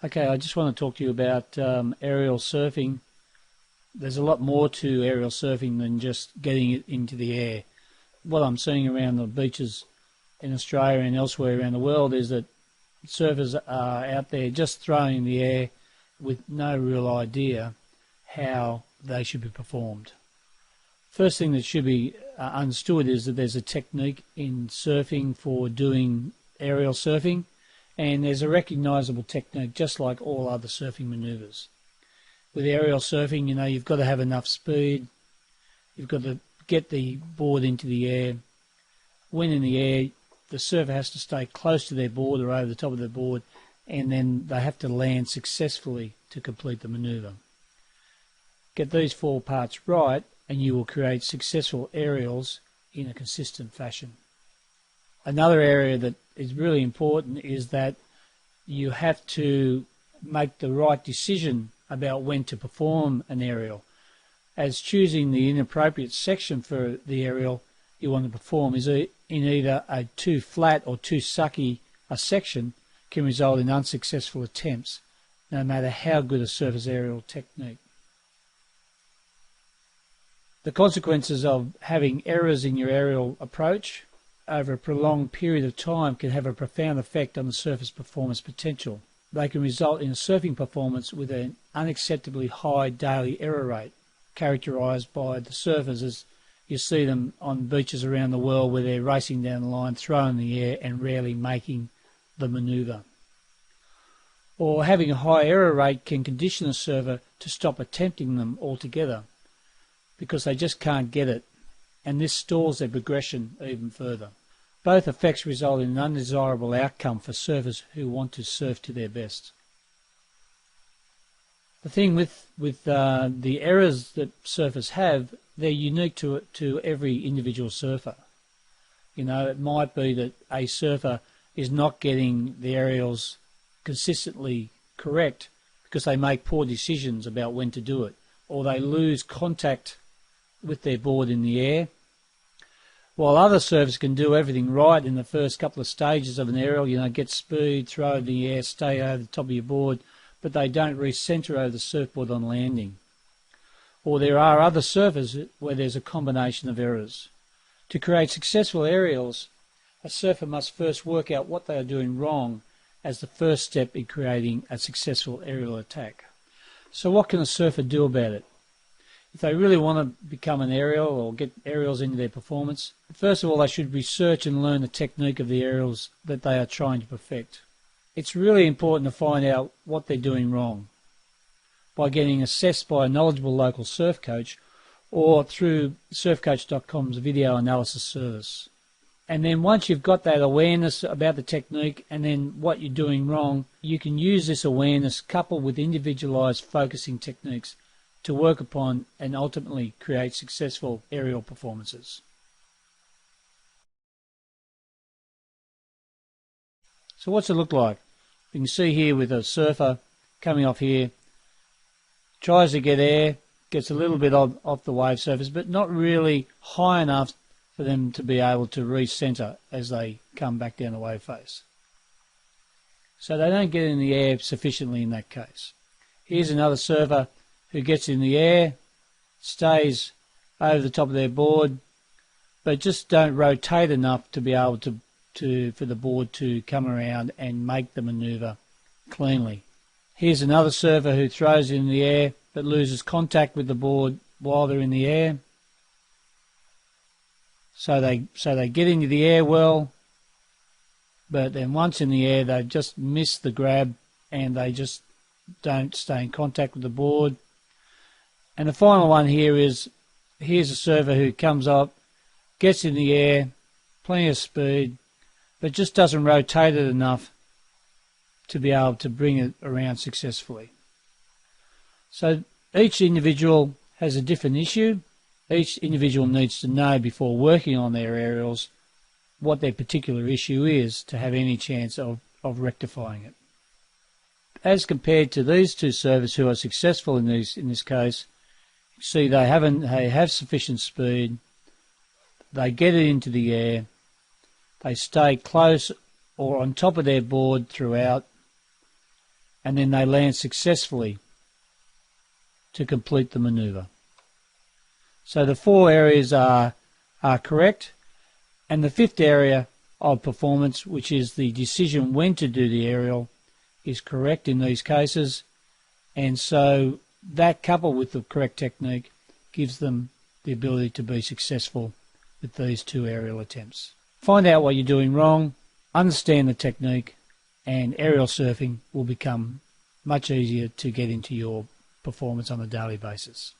Okay, I just want to talk to you about aerial surfing. There's a lot more to aerial surfing than just getting it into the air. What I'm seeing around the beaches in Australia and elsewhere around the world is that surfers are out there just throwing in the air with no real idea how they should be performed. First thing that should be understood is that there's a technique in surfing for doing aerial surfing, and there's a recognisable technique just like all other surfing manoeuvres. With aerial surfing, you know, you've got to have enough speed, you've got to get the board into the air. When in the air, the surfer has to stay close to their board or over the top of their board, and then they have to land successfully to complete the manoeuvre. Get these four parts right and you will create successful aerials in a consistent fashion. Another area that is really important is that you have to make the right decision about when to perform an aerial, as choosing the inappropriate section for the aerial you want to perform is in either a too flat or too sucky a section can result in unsuccessful attempts, no matter how good a surfer's aerial technique. The consequences of having errors in your aerial approach over a prolonged period of time can have a profound effect on the surfer's performance potential. They can result in a surfing performance with an unacceptably high daily error rate, characterised by the surfers as you see them on beaches around the world where they're racing down the line, throwing in the air and rarely making the manoeuvre. Or having a high error rate can condition a surfer to stop attempting them altogether because they just can't get it, and this stalls their progression even further. Both effects result in an undesirable outcome for surfers who want to surf to their best. The thing with the errors that surfers have, they're unique to every individual surfer. You know, it might be that a surfer is not getting the aerials consistently correct because they make poor decisions about when to do it, or they lose contact with their board in the air, while other surfers can do everything right in the first couple of stages of an aerial, you know, get speed, throw it in the air, stay over the top of your board, but they don't recenter over the surfboard on landing. Or there are other surfers where there's a combination of errors. To create successful aerials, a surfer must first work out what they are doing wrong as the first step in creating a successful aerial attack. So what can a surfer do about it? If they really want to become an aerial or get aerials into their performance, first of all they should research and learn the technique of the aerials that they are trying to perfect. It's really important to find out what they're doing wrong by getting assessed by a knowledgeable local surf coach or through surfcoach.com's video analysis service. And then once you've got that awareness about the technique and then what you're doing wrong, you can use this awareness coupled with individualized focusing techniques to work upon and ultimately create successful aerial performances. So what's it look like? You can see here with a surfer coming off here, tries to get air, gets a little bit off the wave surface, but not really high enough for them to be able to recenter as they come back down the wave face. So they don't get in the air sufficiently in that case. Here's another surfer who gets in the air, stays over the top of their board, but just don't rotate enough to be able to for the board to come around and make the manoeuvre cleanly. Here's another surfer who throws in the air but loses contact with the board while they're in the air. So they get into the air well, but then once in the air they've just missed the grab and they just don't stay in contact with the board. And the final one here is, here's a surfer who comes up, gets in the air, plenty of speed, but just doesn't rotate it enough to be able to bring it around successfully. So each individual has a different issue. Each individual needs to know before working on their aerials what their particular issue is to have any chance of rectifying it. As compared to these two surfers who are successful in this case, you see they have sufficient speed, they get it into the air, they stay close or on top of their board throughout, and then they land successfully to complete the manoeuvre. So the 4 areas are correct, and the 5th area of performance, which is the decision when to do the aerial, is correct in these cases, and so that, coupled with the correct technique, gives them the ability to be successful with these 2 aerial attempts. Find out what you're doing wrong, understand the technique, and aerial surfing will become much easier to get into your performance on a daily basis.